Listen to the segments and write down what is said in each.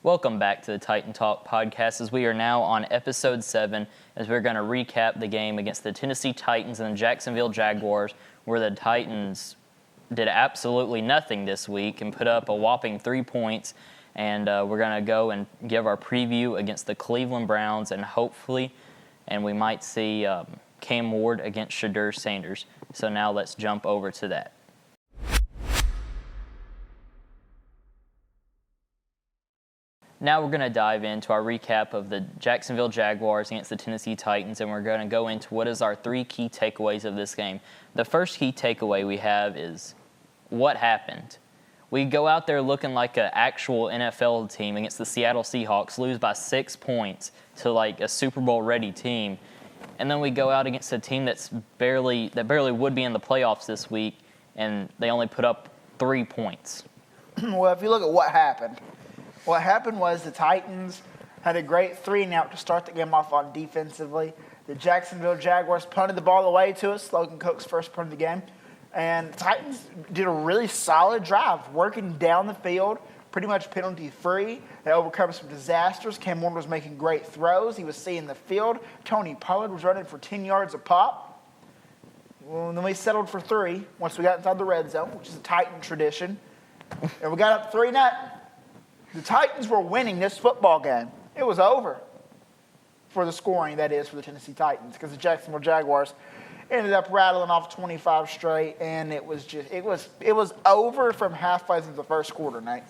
Welcome back to the Titan Talk podcast as we are now on episode 7 as we're going to recap the game against the Tennessee Titans and the Jacksonville Jaguars where the Titans did absolutely nothing this week and put up a whopping 3 points. And we're going to go and give our preview against the Cleveland Browns and hopefully, and we might see Cam Ward against Shadur Sanders. So now let's jump over to that. Now we're going to dive into our recap of the Jacksonville Jaguars against the Tennessee Titans, and we're going to go into what is our 3 key takeaways of this game. The first key takeaway we have is what happened. We go out there looking like an actual NFL team against the Seattle Seahawks, lose by 6 points to like a Super Bowl ready team, and then we go out against a team that barely would be in the playoffs this week, and they only put up 3 points. Well, if you look at what happened was the Titans had a great 3-and-out to start the game off on defensively. The Jacksonville Jaguars punted the ball away to us, Logan Cook's first punt of the game. And the Titans did a really solid drive, working down the field, pretty much penalty-free. They overcome some disasters. Cam Ward was making great throws. He was seeing the field. Tony Pollard was running for 10 yards a pop. Well, and then we settled for 3 once we got inside the red zone, which is a Titan tradition. And we got up 3-0. The Titans were winning this football game. It was over for the scoring, that is, for the Tennessee Titans, because the Jacksonville Jaguars ended up rattling off 25 straight, and it was over from halfway through the first quarter, Nate.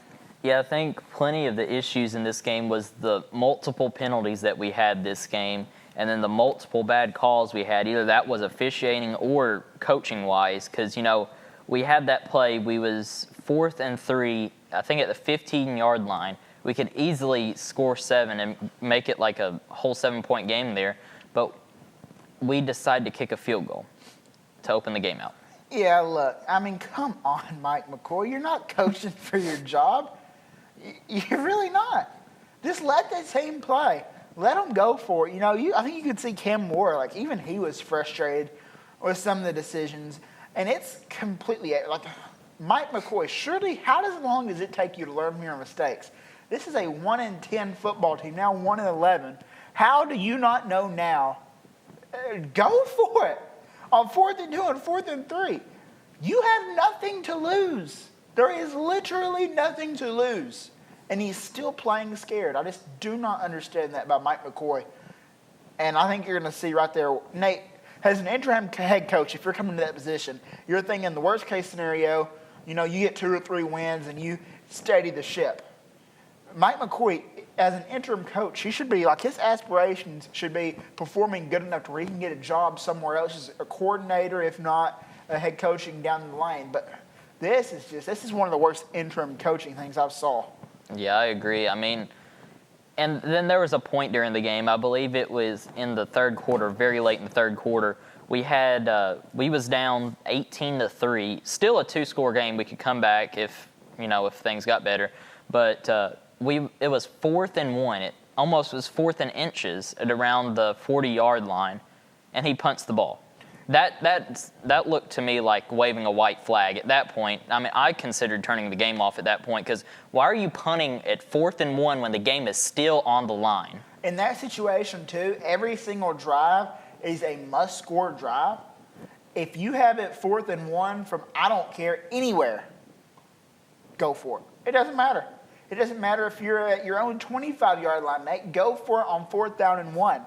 Yeah, I think plenty of the issues in this game was the multiple penalties that we had this game, and then the multiple bad calls we had. Either that was officiating or coaching-wise, because, we had that play. We was 4th and 3, I think at the 15-yard line. We could easily score 7 and make it like a whole 7-point game there, but we decided to kick a field goal to open the game out. Yeah, look, come on, Mike McCoy. You're not coaching for your job. You're really not. Just let the team play. Let them go for it. I think you could see Cam Moore, even he was frustrated with some of the decisions. And it's completely, Mike McCoy, surely how long does it take you to learn from your mistakes? This is a 1-10 football team, now 1-11. How do you not know now? Go for it. On 4th and 2 and 4th and 3. You have nothing to lose. There is literally nothing to lose. And he's still playing scared. I just do not understand that by Mike McCoy. And I think you're going to see right there, Nate, as an interim head coach, if you're coming to that position, you're thinking the worst case scenario, you get 2 or 3 wins and you steady the ship. Mike McCoy, as an interim coach, he should be his aspirations should be performing good enough to where he can get a job somewhere else as a coordinator, if not a head coaching down the lane. But this is one of the worst interim coaching things I've saw. Yeah, I agree. And then there was a point during the game, I believe it was in the third quarter, very late in the third quarter. We was down 18-3, still a 2-score game. We could come back if things got better. But it was 4th and 1. It almost was 4th and inches at around the 40-yard line, and he punts the ball. That looked to me like waving a white flag at that point. I considered turning the game off at that point because why are you punting at 4th and 1 when the game is still on the line? In that situation, too, every single drive is a must-score drive. If you have it 4th and 1 from I don't care anywhere, go for it. It doesn't matter. It doesn't matter if you're at your own 25-yard line, mate. Go for it on 4th down and 1.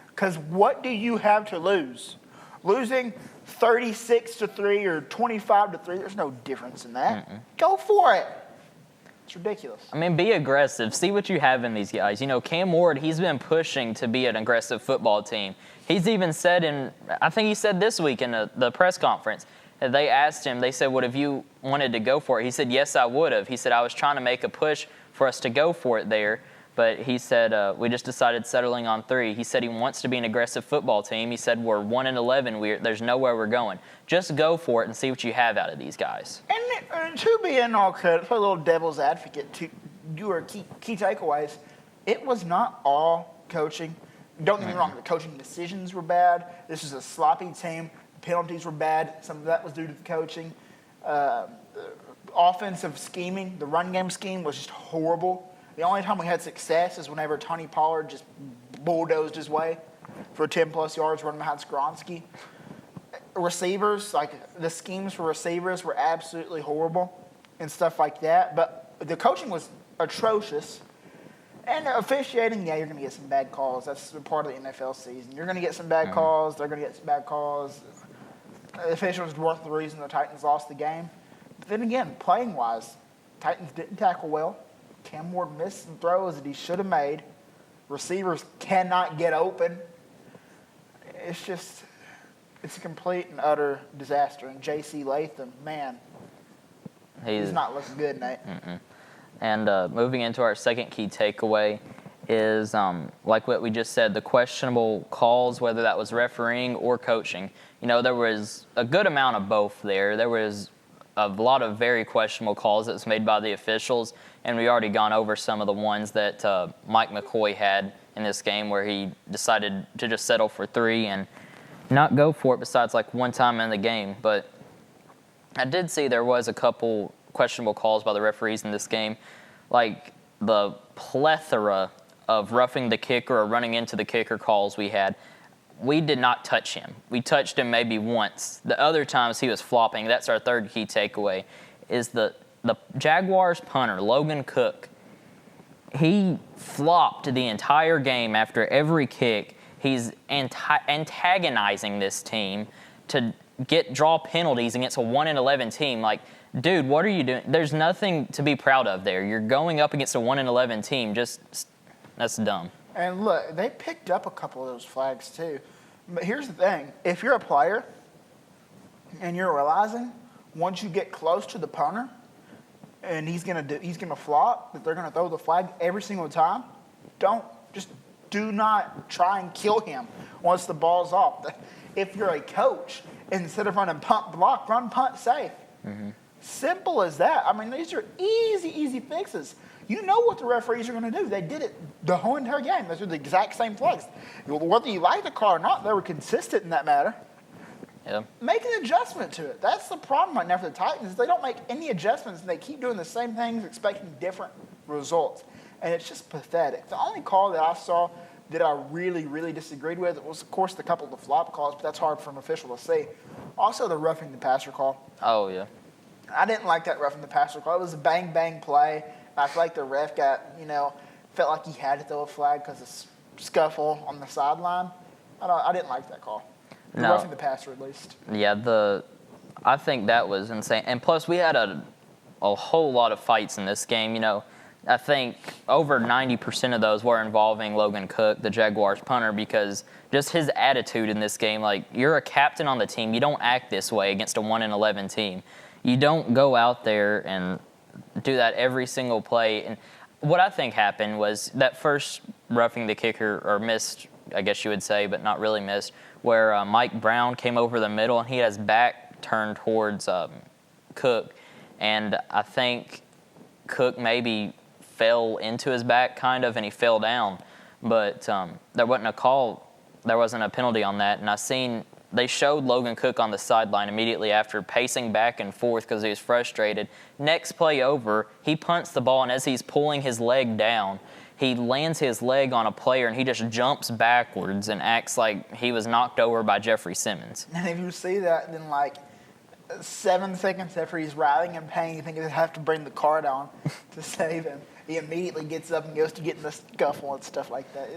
Because what do you have to lose? Losing 36-3 or 25-3, there's no difference in that. Go for it. It's ridiculous. Be aggressive. See what you have in these guys. Cam Ward, he's been pushing to be an aggressive football team. He's even said I think he said this week in the press conference, they asked him, they said, what if you wanted to go for it? He said, yes, I would have. He said, I was trying to make a push for us to go for it there. But he said, we just decided settling on 3. He said he wants to be an aggressive football team. He said, we're 1-11. There's nowhere we're going. Just go for it and see what you have out of these guys. And to be in all credit, for a little devil's advocate, to your key takeaways, it was not all coaching. Don't get me wrong, the coaching decisions were bad. This is a sloppy team. The penalties were bad. Some of that was due to the coaching. Offensive scheming, the run game scheme was just horrible. The only time we had success is whenever Tony Pollard just bulldozed his way for 10-plus yards running behind Skoronski. Receivers, like the schemes for receivers were absolutely horrible and stuff like that. But the coaching was atrocious. And officiating, yeah, you're going to get some bad calls. That's part of the NFL season. You're going to get some bad calls. They're going to get some bad calls. The officials weren't the reason the Titans lost the game. But then again, playing-wise, Titans didn't tackle well. Cam Ward missed some throws that he should have made. Receivers cannot get open. It's a complete and utter disaster. And J.C. Latham, man, he's not looking good, Nate. And moving into our second key takeaway is, like what we just said, the questionable calls, whether that was refereeing or coaching. You know, there was a good amount of both there. There was a lot of very questionable calls that was made by the officials, and we already gone over some of the ones that Mike McCoy had in this game where he decided to just settle for 3 and not go for it besides like one time in the game. But I did see there was a couple questionable calls by the referees in this game, like the plethora of roughing the kicker or running into the kicker calls we had. We did not touch him. We touched him maybe once. The other times he was flopping. That's our third key takeaway, is the Jaguars punter, Logan Cook. He flopped the entire game after every kick. He's antagonizing this team to draw penalties against a 1-11 team. Like, dude, what are you doing? There's nothing to be proud of there. You're going up against a 1-11 team. That's dumb. And look, they picked up a couple of those flags too. But here's the thing. If you're a player and you're realizing once you get close to the punter and he's gonna flop, that they're gonna throw the flag every single time, do not try and kill him once the ball's off. If you're a coach, instead of running punt block, run punt safe. Simple as that. I mean, these are easy fixes. You know what the referees are going to do. They did it the whole entire game. Those are the exact same flags. Whether you like the call or not, they were consistent in that matter. Yeah. Make an adjustment to it. That's the problem right now for the Titans. They don't make any adjustments, and they keep doing the same things, expecting different results. And it's just pathetic. The only call that I saw that I really disagreed with was, of course, the couple of the flop calls, but that's hard for an official to see. Also, the roughing the passer call. Oh, yeah. I didn't like that roughing the passer call. It was a bang play. I feel like the ref felt like he had to throw a flag because of scuffle on the sideline. I didn't like that call. Roughing the passer, at least. Yeah, I think that was insane. And plus, we had a whole lot of fights in this game. You know, I think over 90% of those were involving Logan Cook, the Jaguars punter, because just his attitude in this game, like, you're a captain on the team. You don't act this way against a 1-11 team. You don't go out there and do that every single play. And what I think happened was that first roughing the kicker, or missed, I guess you would say, but not really missed, where Mike Brown came over the middle and he had his back turned towards Cook. And I think Cook maybe fell into his back kind of, and he fell down. But there wasn't a call. There wasn't a penalty on that. And they showed Logan Cook on the sideline immediately after, pacing back and forth because he was frustrated. Next play over, he punts the ball, and as he's pulling his leg down, he lands his leg on a player, and he just jumps backwards and acts like he was knocked over by Jeffrey Simmons. And if you see that, then 7 seconds after he's writhing in pain, you think they have to bring the car down to save him. He immediately gets up and goes to get in the scuffle and stuff like that.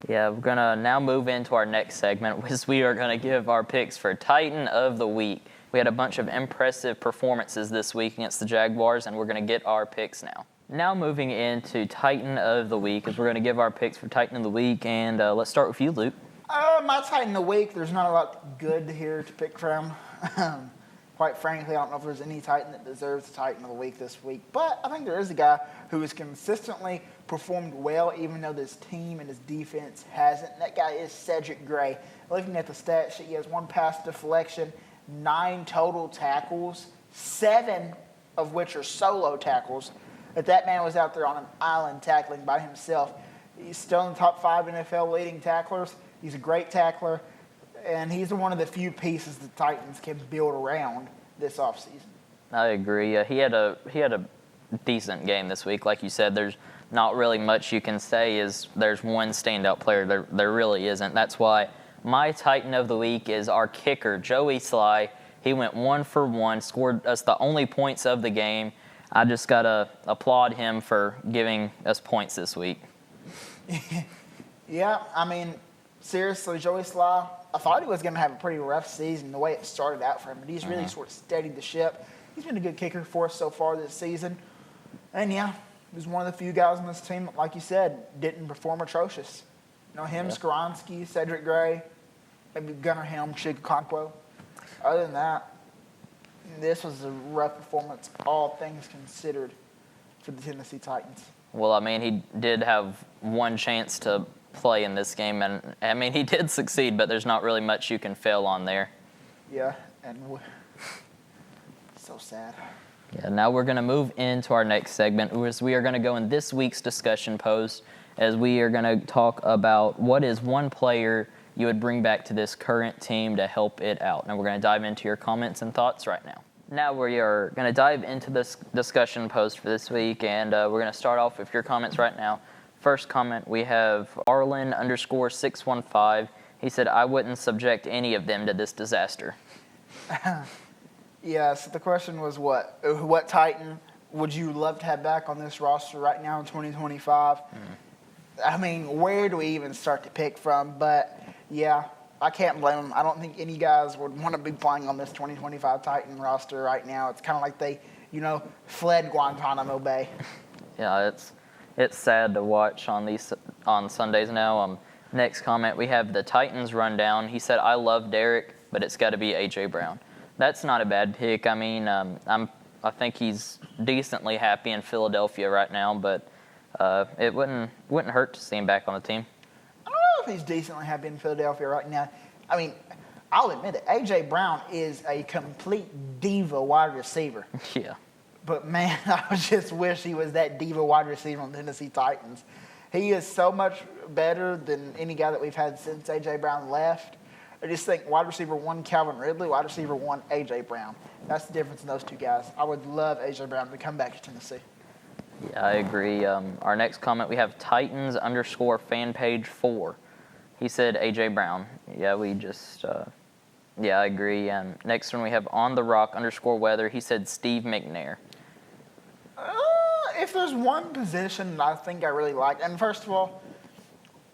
Yeah, we're going to now move into our next segment, which we are going to give our picks for Titan of the Week. We had a bunch of impressive performances this week against the Jaguars, and we're going to get our picks now. Now moving into Titan of the Week, as we're going to give our picks for Titan of the Week, and let's start with you, Luke. My Titan of the Week, there's not a lot good here to pick from. Quite frankly, I don't know if there's any Titan that deserves the Titan of the Week this week, but I think there is a guy who has consistently performed well, even though this team and his defense hasn't. And that guy is Cedric Gray. Looking at the stat sheet, he has 1 pass deflection, 9 total tackles, 7 of which are solo tackles. But that man was out there on an island tackling by himself. He's still in the top 5 NFL leading tacklers. He's a great tackler, and he's one of the few pieces the Titans can build around this offseason. I agree. He had a decent game this week. Like you said, there's not really much you can say is there's one standout player. There really isn't. That's why my Titan of the week is our kicker, Joey Sly. He went 1 for 1, scored us the only points of the game. I just got to applaud him for giving us points this week. Yeah, I mean, seriously, Joey Sly, I thought he was going to have a pretty rough season the way it started out for him, but he's really sort of steadied the ship. He's been a good kicker for us so far this season. And, yeah, he was one of the few guys on this team, like you said, didn't perform atrocious. You know, him, Skoronski, Cedric Gray, maybe Gunnar Helm, Chig Okonkwo. Other than that, this was a rough performance, all things considered, for the Tennessee Titans. Well, I mean, he did have one chance to play in this game, and I mean, he did succeed, but there's not really much you can fail on there. Yeah, and so sad. Yeah, now we're going to move into our next segment, as we are going to go in this week's discussion post, as we are going to talk about what is one player you would bring back to this current team to help it out. And we're going to dive into your comments and thoughts right now. Now we are going to dive into this discussion post for this week, and we're going to start off with your comments right now. First comment, we have Arlen_615. He said, I wouldn't subject any of them to this disaster. Yeah, so the question was what? What Titan would you love to have back on this roster right now in 2025? I mean, where do we even start to pick from? But, yeah, I can't blame them. I don't think any guys would want to be playing on this 2025 Titan roster right now. It's kind of like they, fled Guantanamo Bay. Yeah, it's sad to watch on Sundays now. Next comment, we have the Titans rundown. He said, I love Derek, but it's got to be A.J. Brown. That's not a bad pick. I mean, I think he's decently happy in Philadelphia right now, but it wouldn't hurt to see him back on the team. I don't know if he's decently happy in Philadelphia right now. I mean, I'll admit it. A.J. Brown is a complete diva wide receiver. Yeah. But, man, I just wish he was that diva wide receiver on the Tennessee Titans. He is so much better than any guy that we've had since A.J. Brown left. I just think wide receiver 1, Calvin Ridley, wide receiver 1, A.J. Brown. That's the difference in those two guys. I would love A.J. Brown to come back to Tennessee. Yeah, I agree. Our next comment, we have Titans_fanpage4. He said A.J. Brown. Yeah, I agree. Next one, we have OnTheRock_weather. He said Steve McNair. If there's one position that I think I really like, and first of all,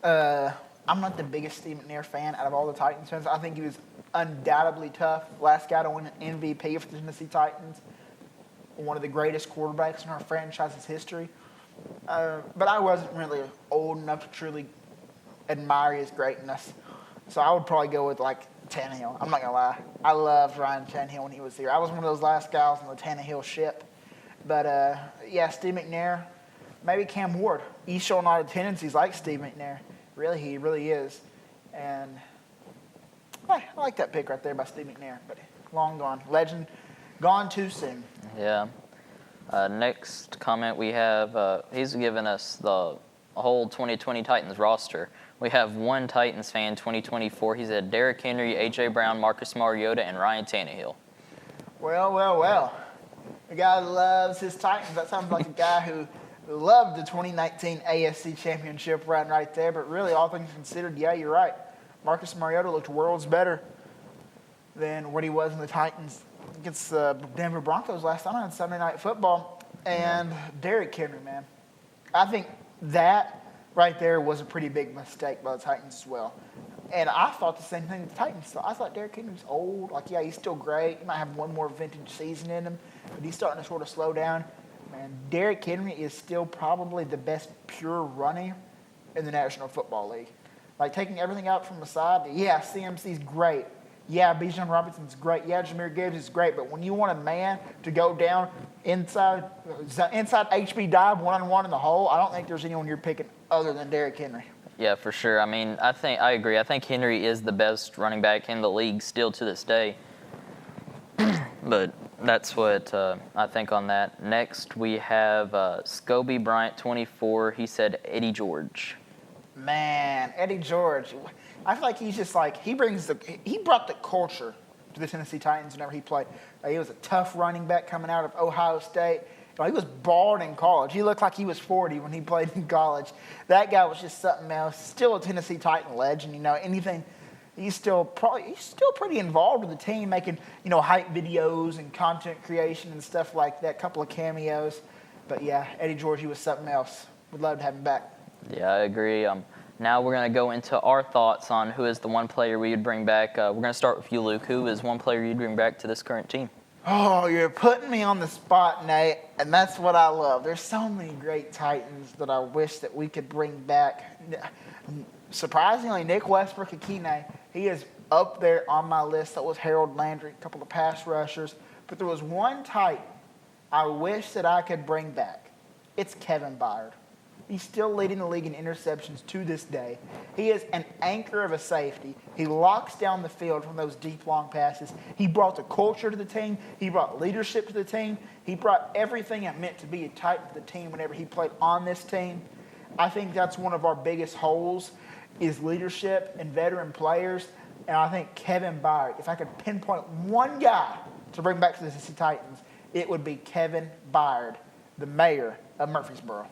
I'm not the biggest Steve McNair fan out of all the Titans fans. I think he was undoubtedly tough. Last guy to win an MVP for the Tennessee Titans. One of the greatest quarterbacks in our franchise's history. But I wasn't really old enough to truly admire his greatness. So I would probably go with, Tannehill. I'm not going to lie. I loved Ryan Tannehill when he was here. I was one of those last guys on the Tannehill ship. But, Steve McNair, maybe Cam Ward. He's showing a lot of tendencies like Steve McNair. Really, he really is. And I like that pick right there by Steve McNair. But long gone. Legend, gone too soon. Yeah. Next comment we have, he's given us the whole 2020 Titans roster. We have one Titans fan, 2024. He said Derrick Henry, A.J. Brown, Marcus Mariota, and Ryan Tannehill. Well. The guy loves his Titans. That sounds like a guy who loved the 2019 AFC Championship run right there. But really, all things considered, yeah, you're right. Marcus Mariota looked worlds better than what he was in the Titans against the Denver Broncos last time on Sunday Night Football. And Derrick Henry, man. I think that right there was a pretty big mistake by the Titans as well. And I thought the same thing with the Titans. So I thought Derrick Henry was old. He's still great. He might have one more vintage season in him. But he's starting to sort of slow down. Man, Derrick Henry is still probably the best pure runner in the National Football League. Taking everything out from the side, yeah, CMC's great. Yeah, Bijan Robinson's great. Yeah, Jahmyr Gibbs is great. But when you want a man to go down inside HB dive one-on-one in the hole, I don't think there's anyone you're picking other than Derrick Henry. Yeah, for sure. I mean, I agree. I think Henry is the best running back in the league still to this day. But that's what I think on that. Next, we have Scobie Bryant, 24. He said Eddie George. Man, Eddie George. I feel like he's just he brought the culture to the Tennessee Titans whenever he played. He was a tough running back coming out of Ohio State. But he was bald in college. He looked like he was 40 when he played in college. That guy was just something else. Still a Tennessee Titan legend. Anything. He's still pretty involved with the team, making hype videos and content creation and stuff like that. A couple of cameos. But yeah, Eddie George, he was something else. Would love to have him back. Yeah, I agree. Now we're going to go into our thoughts on who is the one player we would bring back. We're going to start with you, Luke. Who is one player you'd bring back to this current team? Oh, you're putting me on the spot, Nate, and that's what I love. There's so many great Titans that I wish that we could bring back. Surprisingly, Nick Westbrook-Akine, he is up there on my list. That was Harold Landry, a couple of pass rushers. But there was one Titan I wish that I could bring back. It's Kevin Byard. He's still leading the league in interceptions to this day. He is an anchor of a safety. He locks down the field from those deep, long passes. He brought the culture to the team. He brought leadership to the team. He brought everything it meant to be a Titan to the team whenever he played on this team. I think that's one of our biggest holes is leadership and veteran players. And I think Kevin Byard, if I could pinpoint one guy to bring back to the Tennessee Titans, it would be Kevin Byard, the mayor of Murfreesboro.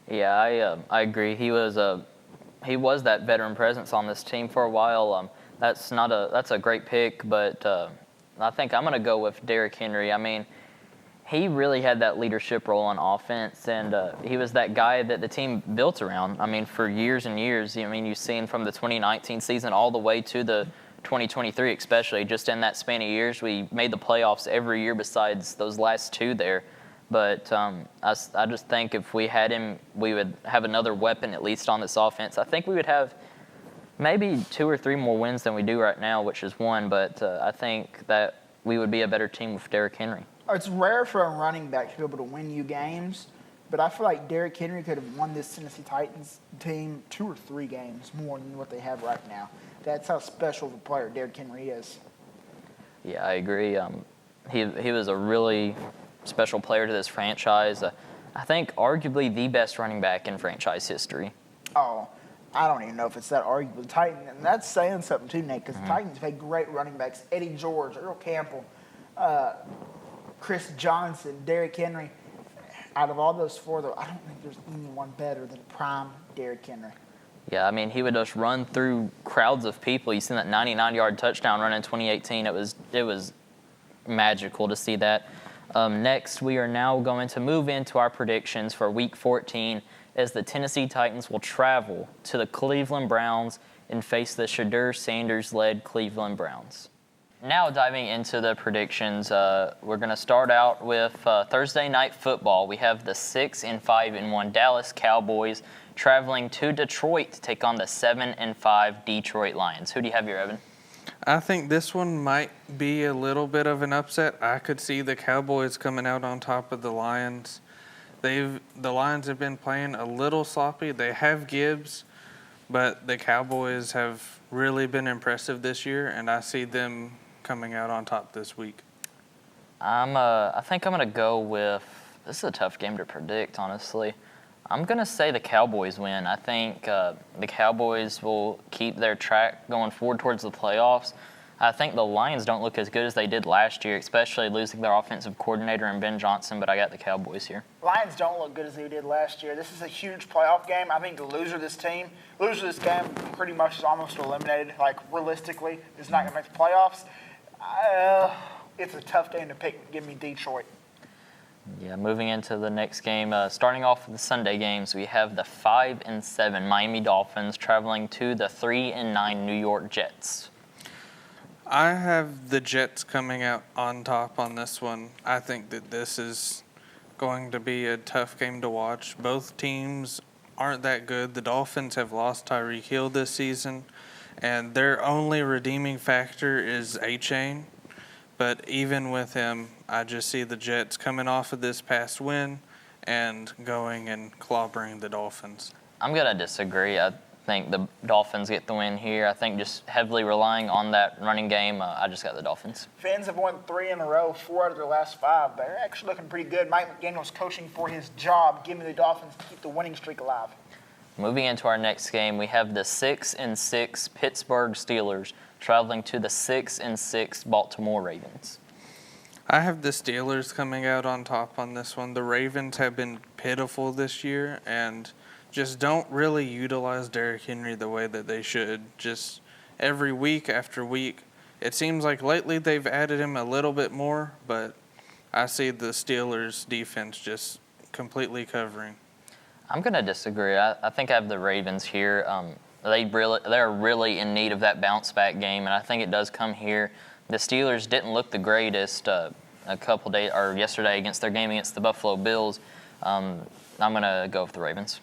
Yeah, I agree. He was that veteran presence on this team for a while. That's a great pick, but I think I'm going to go with Derrick Henry. I mean, he really had that leadership role on offense, and he was that guy that the team built around. I mean, for years and years. I mean, you've seen from the 2019 season all the way to the 2023, especially just in that span of years, we made the playoffs every year besides those last two there. But I just think if we had him, we would have another weapon at least on this offense. I think we would have maybe 2 or 3 more wins than we do right now, which is 1. But I think that we would be a better team with Derrick Henry. It's rare for a running back to be able to win you games, but I feel like Derrick Henry could have won this Tennessee Titans team 2 or 3 games more than what they have right now. That's how special of a player Derrick Henry is. Yeah, I agree. He was a really special player to this franchise. I think arguably the best running back in franchise history. Oh, I don't even know if it's that arguable. The Titans, and that's saying something too, Nate, because the Titans have had great running backs. Eddie George, Earl Campbell, Chris Johnson, Derrick Henry. Out of all those 4, though, I don't think there's anyone better than prime Derrick Henry. Yeah, I mean, he would just run through crowds of people. You seen that 99-yard touchdown run in 2018. It was magical to see that. Next, we are now going to move into our predictions for Week 14 as the Tennessee Titans will travel to the Cleveland Browns and face the Shadur Sanders-led Cleveland Browns. Now diving into the predictions, we're going to start out with Thursday Night Football. We have the 6-5-1 Dallas Cowboys traveling to Detroit to take on the 7-5 Detroit Lions. Who do you have here, Evan? I think this one might be a little bit of an upset. I could see the Cowboys coming out on top of the Lions. The Lions have been playing a little sloppy. They have Gibbs, but the Cowboys have really been impressive this year, and I see them coming out on top this week. I think I'm going to go with – this is a tough game to predict, honestly. I'm going to say the Cowboys win. I think the Cowboys will keep their track going forward towards the playoffs. I think the Lions don't look as good as they did last year, especially losing their offensive coordinator and Ben Johnson, but I got the Cowboys here. Lions don't look good as they did last year. This is a huge playoff game. I think the loser of this game pretty much is almost eliminated. Like, realistically, is not going to make the playoffs. It's a tough game to pick. Give me Detroit. Yeah, moving into the next game, starting off with the Sunday games, we have the 5-7 Miami Dolphins traveling to the 3-9 New York Jets. I have the Jets coming out on top on this one. I think that this is going to be a tough game to watch. Both teams aren't that good. The Dolphins have lost Tyreek Hill this season, and their only redeeming factor is A-Chain. But even with him, I just see the Jets coming off of this past win and going and clobbering the Dolphins. I'm going to disagree. I think the Dolphins get the win here. I think just heavily relying on that running game, I just got the Dolphins. Fans have won 3 in a row, 4 out of their last 5. They're actually looking pretty good. Mike McDaniel's coaching for his job, giving the Dolphins to keep the winning streak alive. Moving into our next game, we have the 6-6 Pittsburgh Steelers traveling to the 6-6 Baltimore Ravens. I have the Steelers coming out on top on this one. The Ravens have been pitiful this year and just don't really utilize Derrick Henry the way that they should. Just every week after week. It seems like lately they've added him a little bit more, but I see the Steelers defense just completely covering. I'm going to disagree. I think I have the Ravens here. They're really in need of that bounce back game, and I think it does come here. The Steelers didn't look the greatest a couple days or yesterday against their game against the Buffalo Bills. I'm going to go with the Ravens.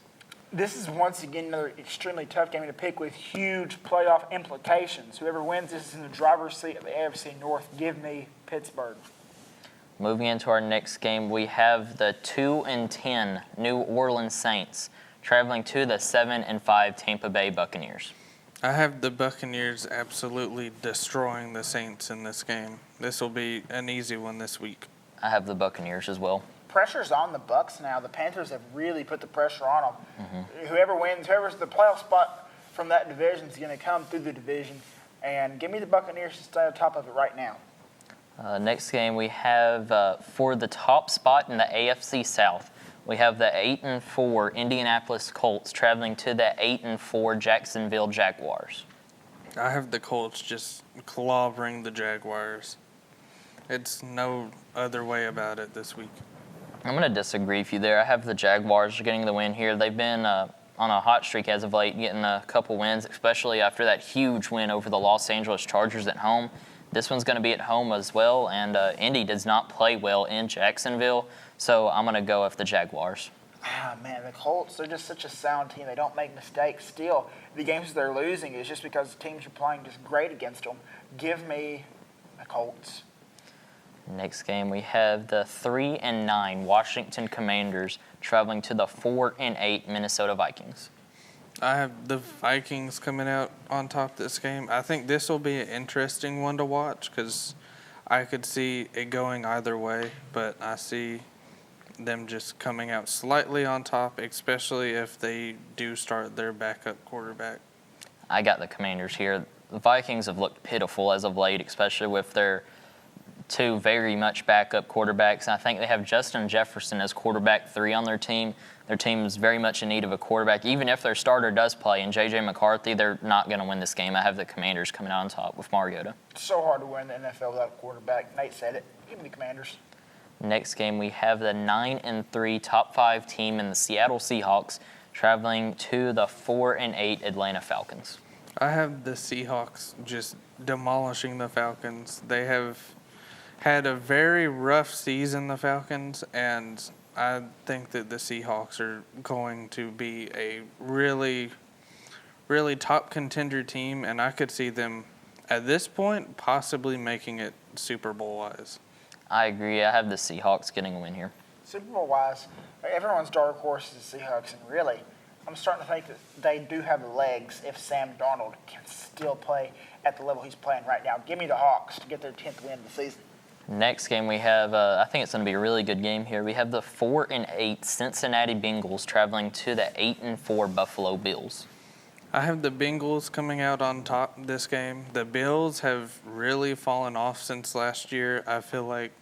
This is once again another extremely tough game to pick with huge playoff implications. Whoever wins this is in the driver's seat of the AFC North. Give me Pittsburgh. Moving into our next game, we have the 2-10 New Orleans Saints traveling to the 7-5 Tampa Bay Buccaneers. I have the Buccaneers absolutely destroying the Saints in this game. This will be an easy one this week. I have the Buccaneers as well. Pressure's on the Bucs now. The Panthers have really put the pressure on them. Whoever wins, whoever's the playoff spot from that division is going to come through the division. And give me the Buccaneers to stay on top of it right now. Next game we have for the top spot in the AFC South. We have the 8-4 Indianapolis Colts traveling to the 8-4 Jacksonville Jaguars. I have the Colts just clobbering the Jaguars. It's no other way about it this week. I'm going to disagree with you there. I have the Jaguars getting the win here. They've been on a hot streak as of late, getting a couple wins, especially after that huge win over the Los Angeles Chargers at home. This one's going to be at home as well, and Indy does not play well in Jacksonville, so I'm going to go with the Jaguars. Ah, man, the Colts, they're just such a sound team. They don't make mistakes. Still, the games they're losing is just because the teams are playing just great against them. Give me the Colts. Next game, we have the 3-9 Washington Commanders traveling to the 4-8 Minnesota Vikings. I have the Vikings coming out on top this game. I think this will be an interesting one to watch because I could see it going either way, but I see them just coming out slightly on top, especially if they do start their backup quarterback. I got the Commanders here. The Vikings have looked pitiful as of late, especially with their two very much backup quarterbacks. I think they have Justin Jefferson as quarterback 3 on their team. Their team is very much in need of a quarterback. Even if their starter does play, and J.J. McCarthy, they're not going to win this game. I have the Commanders coming out on top with Mariota. It's so hard to win the NFL without a quarterback. Nate said it. Give me the Commanders. Next game, we have the 9-3 top 5 team in the Seattle Seahawks traveling to the 4-8 Atlanta Falcons. I have the Seahawks just demolishing the Falcons. They have had a very rough season, the Falcons, and I think that the Seahawks are going to be a really, really top contender team, and I could see them at this point possibly making it Super Bowl-wise. I agree. I have the Seahawks getting a win here. Super Bowl-wise, everyone's dark horse is the Seahawks, and really, I'm starting to think that they do have the legs if Sam Darnold can still play at the level he's playing right now. Give me the Hawks to get their 10th win of the season. Next game we have, I think it's going to be a really good game here. We have the 4-8 Cincinnati Bengals traveling to the 8-4 Buffalo Bills. I have the Bengals coming out on top this game. The Bills have really fallen off since last year. I feel like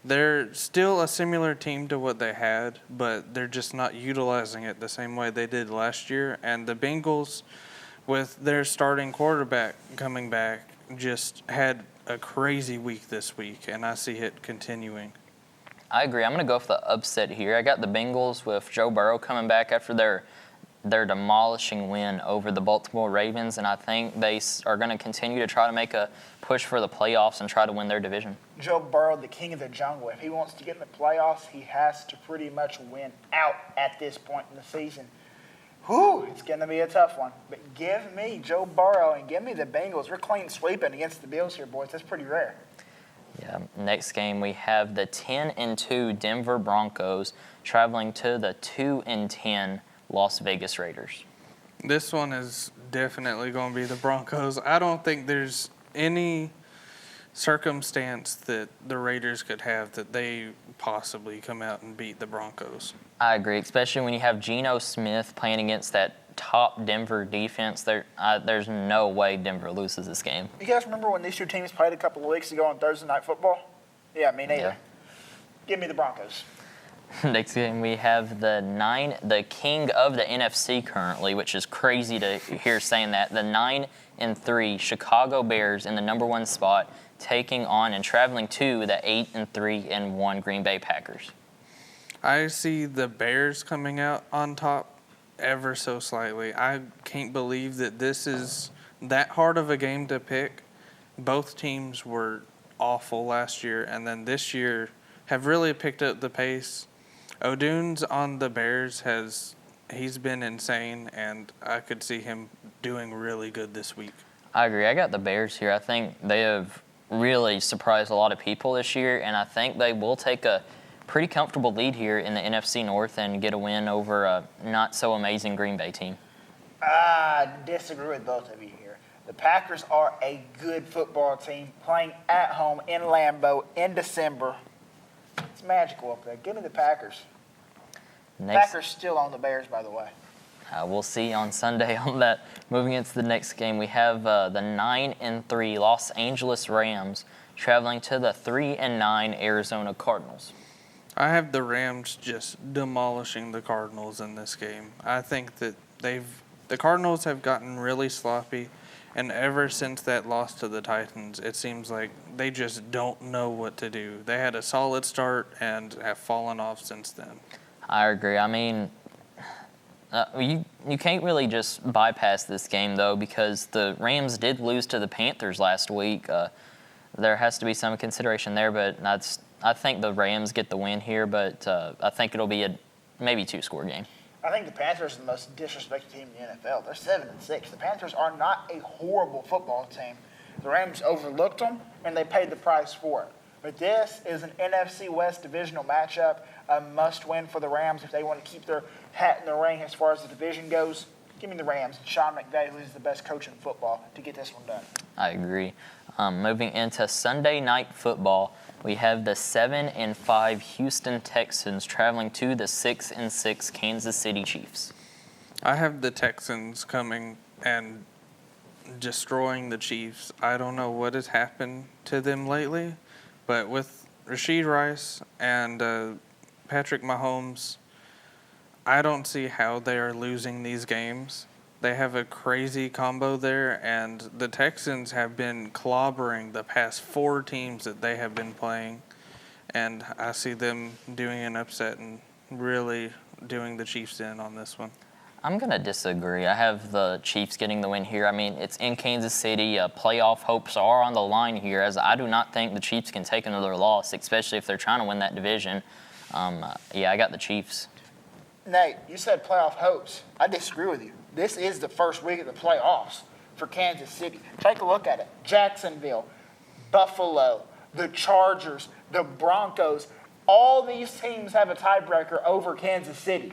they're still a similar team to what they had, but they're just not utilizing it the same way they did last year. And the Bengals, with their starting quarterback coming back, just had a crazy week this week, and I see it continuing. I agree. I'm going to go for the upset here. I got the Bengals with Joe Burrow coming back after their demolishing win over the Baltimore Ravens, and I think they are going to continue to try to make a push for the playoffs and try to win their division. Joe Burrow, the king of the jungle. If he wants to get in the playoffs, he has to pretty much win out at this point in the season. Whew, it's going to be a tough one. But give me Joe Burrow and give me the Bengals. We're clean sweeping against the Bills here, boys. That's pretty rare. Yeah. Next game, we have the 10-2 Denver Broncos traveling to the 2-10 Las Vegas Raiders. This one is definitely going to be the Broncos. I don't think there's any circumstance that the Raiders could have that they possibly come out and beat the Broncos. I agree, especially when you have Geno Smith playing against that top Denver defense. There's no way Denver loses this game. You guys remember when these two teams played a couple of weeks ago on Thursday Night Football? Yeah, me neither. Yeah. Give me the Broncos. Next game, we have the king of the NFC currently, which is crazy to hear saying that. The 9-3 Chicago Bears in the number 1 spot, taking on and traveling to the 8-3-1 Green Bay Packers. I see the Bears coming out on top ever so slightly. I can't believe that this is that hard of a game to pick. Both teams were awful last year, and then this year have really picked up the pace. O'Dune's on the Bears he's been insane, and I could see him doing really good this week. I agree. I got the Bears here. I think they have really surprised a lot of people this year, and I think they will take a pretty comfortable lead here in the NFC North and get a win over a not so amazing Green Bay team. I disagree with both of you here. The Packers are a good football team playing at home in Lambeau in December. It's magical up there. Give me the Packers. Packers still on the Bears, by the way. We'll see on Sunday on that. Moving into the next game, we have the 9-3 Los Angeles Rams traveling to the 3-9 Arizona Cardinals. I have the Rams just demolishing the Cardinals in this game. I think that the Cardinals have gotten really sloppy, and ever since that loss to the Titans, it seems like they just don't know what to do. They had a solid start and have fallen off since then. I agree. I mean, you can't really just bypass this game, though, because the Rams did lose to the Panthers last week. There has to be some consideration there, but I think the Rams get the win here, but I think it'll be a maybe 2-score game. I think the Panthers are the most disrespected team in the NFL. They're 7-6. The Panthers are not a horrible football team. The Rams overlooked them, and they paid the price for it. But this is an NFC West divisional matchup, a must-win for the Rams if they want to keep their hat in the ring as far as the division goes. Give me the Rams. Sean McVay, who's the best coach in football, to get this one done. I agree. Moving into Sunday Night Football, we have the 7-5 Houston Texans traveling to the 6-6 Kansas City Chiefs. I have the Texans coming and destroying the Chiefs. I don't know what has happened to them lately, but with Rashid Rice and Patrick Mahomes, I don't see how they are losing these games. They have a crazy combo there, and the Texans have been clobbering the past 4 teams that they have been playing, and I see them doing an upset and really doing the Chiefs in on this one. I'm going to disagree. I have the Chiefs getting the win here. I mean, it's in Kansas City. Playoff hopes are on the line here, as I do not think the Chiefs can take another loss, especially if they're trying to win that division. I got the Chiefs. Nate, you said playoff hopes. I disagree with you. This is the first week of the playoffs for Kansas City. Take a look at it. Jacksonville, Buffalo, the Chargers, the Broncos, all these teams have a tiebreaker over Kansas City.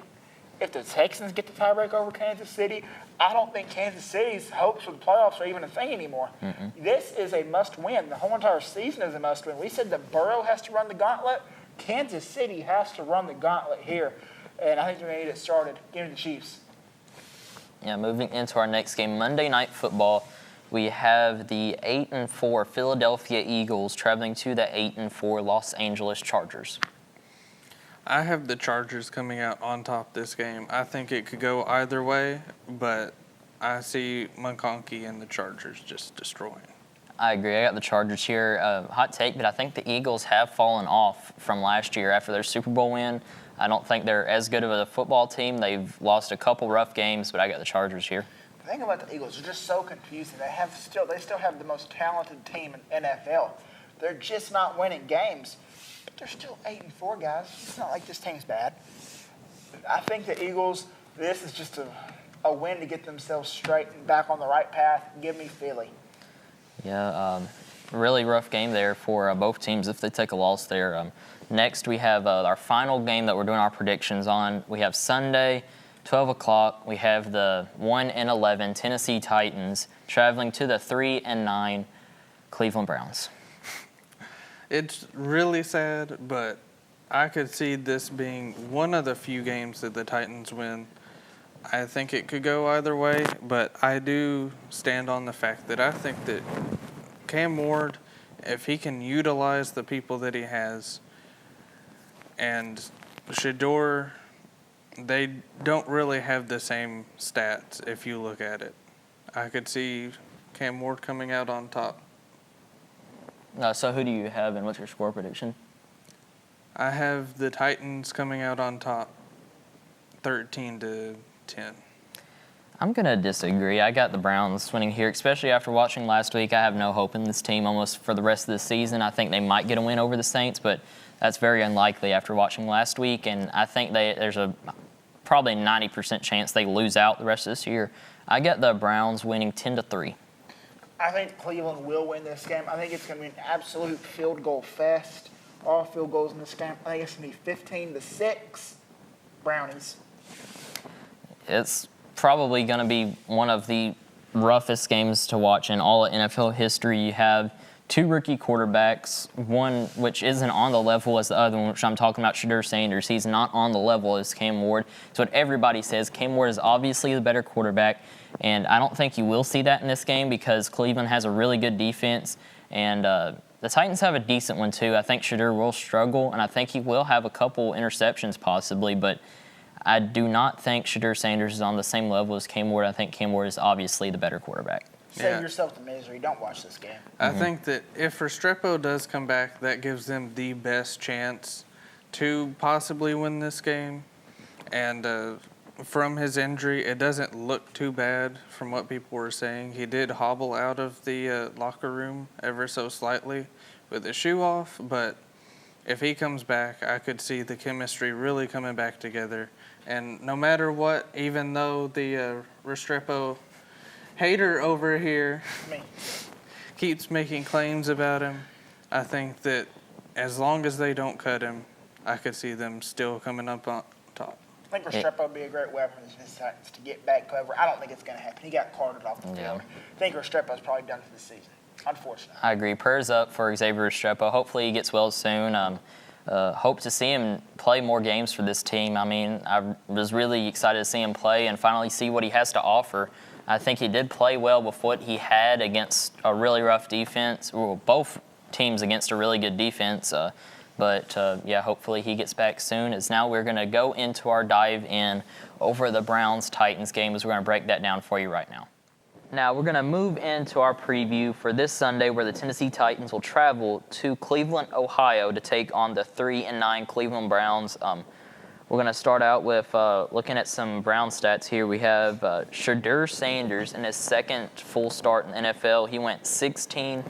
If the Texans get the tiebreaker over Kansas City, I don't think Kansas City's hopes for the playoffs are even a thing anymore. This is a must-win. The whole entire season is a must-win. We said that Burrow has to run the gauntlet. Kansas City has to run the gauntlet here. And I think they're going to get it started. Give me the Chiefs. Yeah, moving into our next game, Monday Night Football, we have the 8-4 Philadelphia Eagles traveling to the 8-4 Los Angeles Chargers. I have the Chargers coming out on top this game. I think it could go either way, but I see McConkey and the Chargers just destroying. I agree. I got the Chargers here. Hot take, but I think the Eagles have fallen off from last year after their Super Bowl win. I don't think they're as good of a football team. They've lost a couple rough games, but I got the Chargers here. The thing about the Eagles, they're just so confusing. They still have the most talented team in NFL. They're just not winning games. But they're still 8-4, guys. It's not like this team's bad. I think the Eagles, this is just a win to get themselves straight and back on the right path. Give me Philly. Yeah, really rough game there for both teams if they take a loss there. Next, we have our final game that we're doing our predictions on. We have Sunday, 12 o'clock. We have the 1-11 Tennessee Titans traveling to the 3-9 Cleveland Browns. It's really sad, but I could see this being one of the few games that the Titans win. I think it could go either way, but I do stand on the fact that I think that Cam Ward if he can utilize the people that he has, and Shedeur, they don't really have the same stats if you look at it. I could see Cam Ward coming out on top. So who do you have, and what's your score prediction? I have the Titans coming out on top, 13-10. I'm going to disagree. I got the Browns winning here, especially after watching last week. I have no hope in this team almost for the rest of the season. I think they might get a win over the Saints, but that's very unlikely after watching last week, and I think there's a probably 90% chance they lose out the rest of this year. I got the Browns winning 10-3. I think Cleveland will win this game. I think it's going to be an absolute field goal fest. All field goals in this game. I think it's going to be 15-6 Brownies. It's probably going to be one of the roughest games to watch in all of NFL history. You have two rookie quarterbacks, one which isn't on the level as the other one, which I'm talking about, Shedeur Sanders. He's not on the level as Cam Ward. It's what everybody says. Cam Ward is obviously the better quarterback, and I don't think you will see that in this game because Cleveland has a really good defense, and the Titans have a decent one too. I think Shedeur will struggle, and I think he will have a couple interceptions possibly, but I do not think Shedeur Sanders is on the same level as Cam Ward. I think Cam Ward is obviously the better quarterback. Save yourself the misery. Don't watch this game. I think that if Restrepo does come back, that gives them the best chance to possibly win this game. And from his injury, it doesn't look too bad from what people were saying. He did hobble out of the locker room ever so slightly with his shoe off, but if he comes back, I could see the chemistry really coming back together. And no matter what, even though the Restrepo hater over here keeps making claims about him, I think that as long as they don't cut him, I could see them still coming up on top. I think Restrepo would be a great weapon in his Titans to get back cover. I don't think it's going to happen. He got carted off the field. I think Restrepo's probably done for the season, unfortunately. I agree. Prayers up for Xavier Restrepo. Hopefully he gets well soon. Hope to see him play more games for this team. I mean, I was really excited to see him play and finally see what he has to offer. I think he did play well with what he had against a really rough defense. Well, both teams against a really good defense. But hopefully he gets back soon. As now we're going to go into our dive in over the Browns-Titans game as we're going to break that down for you right now. Now we're going to move into our preview for this Sunday where the Tennessee Titans will travel to Cleveland, Ohio to take on the 3-9 Cleveland Browns. We're going to start out with looking at some Brown stats here. We have Shedeur Sanders in his second full start in the NFL. He went 16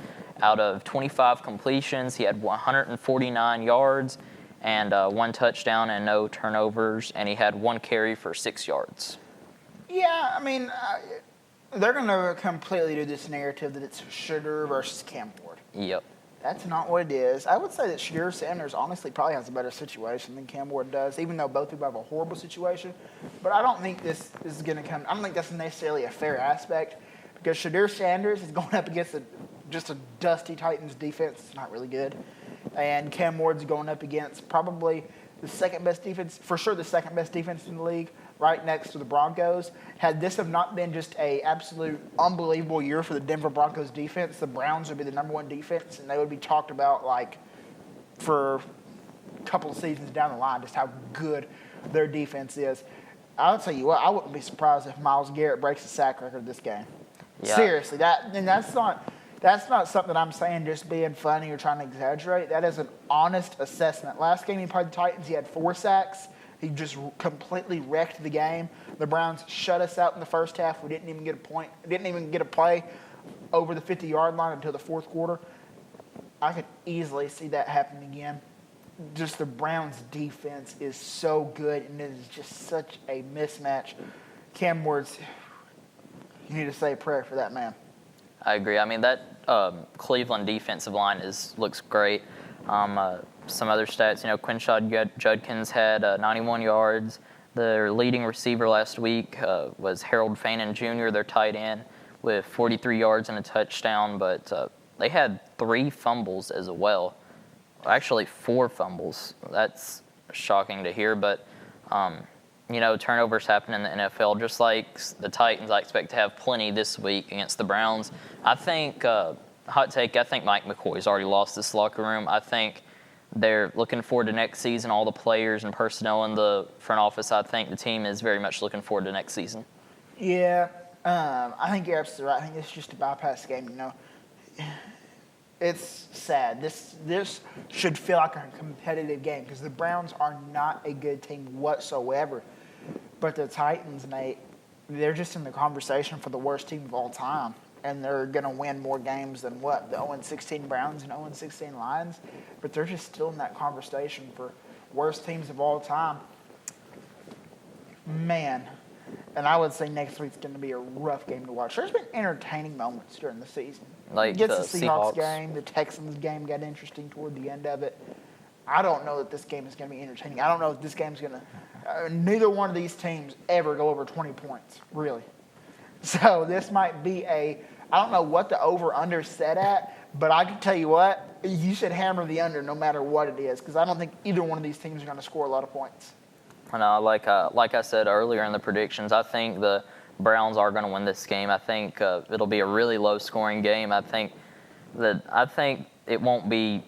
out of 25 completions. He had 149 yards and 1 touchdown and no turnovers, and he had 1 carry for 6 yards. Yeah, I mean, they're going to completely do this narrative that it's Shedeur versus Cam Ward. Yep. That's not what it is. I would say that Shedeur Sanders honestly probably has a better situation than Cam Ward does, even though both people have a horrible situation. But I don't think this is going to come. I don't think that's necessarily a fair aspect because Shedeur Sanders is going up against just a dusty Titans defense. It's not really good. And Cam Ward's going up against probably the second best defense, for sure the second best defense in the league, right next to the Broncos. Had this have not been just a absolute unbelievable year for the Denver Broncos defense, the Browns would be the number 1 defense, and they would be talked about like for a couple of seasons down the line, just how good their defense is. I'll tell you what, I wouldn't be surprised if Myles Garrett breaks the sack record this game. Yeah. Seriously, that's not something I'm saying just being funny or trying to exaggerate. That is an honest assessment. Last game he played the Titans, he had 4 sacks. He just completely wrecked the game. The Browns shut us out in the first half. We didn't even get a point. Didn't even get a play over the 50-yard line until the fourth quarter. I could easily see that happen again. Just the Browns' defense is so good, and it is just such a mismatch. Cam Ward's, you need to say a prayer for that man. I agree. I mean, that Cleveland defensive line looks great. Some other stats, Quinshad Judkins had 91 yards. Their leading receiver last week was Harold Fanon Jr., their tight end, with 43 yards and a touchdown. But they had 3 fumbles as well. Actually, 4 fumbles. That's shocking to hear. But, turnovers happen in the NFL. Just like the Titans, I expect to have plenty this week against the Browns. I think hot take, I think Mike McCoy's already lost this locker room. I think they're looking forward to next season. All the players and personnel in the front office, I think the team is very much looking forward to next season. Yeah, I think you're absolutely right. I think it's just a bypass game. It's sad. This should feel like a competitive game because the Browns are not a good team whatsoever. But the Titans, Nate, they're just in the conversation for the worst team of all time. And they're going to win more games than what? The 0-16 Browns and 0-16 Lions. But they're just still in that conversation for worst teams of all time. Man. And I would say next week's going to be a rough game to watch. There's been entertaining moments during the season. Like Against the the Seahawks Seahawks game, the Texans game got interesting toward the end of it. I don't know that this game is going to be entertaining. I don't know if this game's going to neither one of these teams ever go over 20 points, really. So this might be I don't know what the over-under set at, but I can tell you what, you should hammer the under no matter what it is because I don't think either one of these teams are going to score a lot of points. And like I said earlier in the predictions, I think the Browns are going to win this game. I think it'll be a really low-scoring game. I think it won't be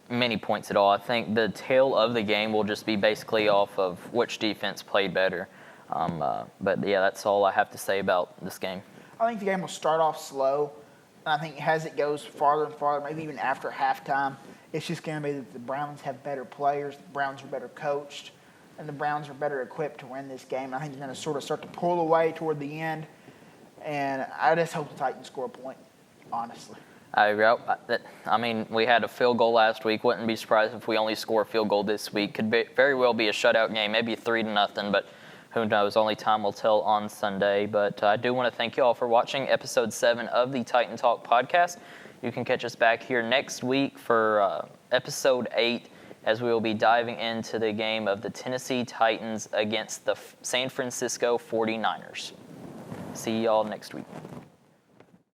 many points at all. I think the tail of the game will just be basically off of which defense played better. But yeah, that's all I have to say about this game. I think the game will start off slow. And I think as it goes farther and farther, maybe even after halftime, it's just going to be that the Browns have better players, the Browns are better coached, and the Browns are better equipped to win this game. I think they're going to sort of start to pull away toward the end. And I just hope the Titans score a point, honestly. I agree. I mean, we had a field goal last week. Wouldn't be surprised if we only score a field goal this week. Could very well be a shutout game, maybe 3-0, but who knows? Only time will tell on Sunday. But I do want to thank you all for watching episode 7 of the Titan Talk podcast. You can catch us back here next week for episode 8 as we will be diving into the game of the Tennessee Titans against the San Francisco 49ers. See y'all next week.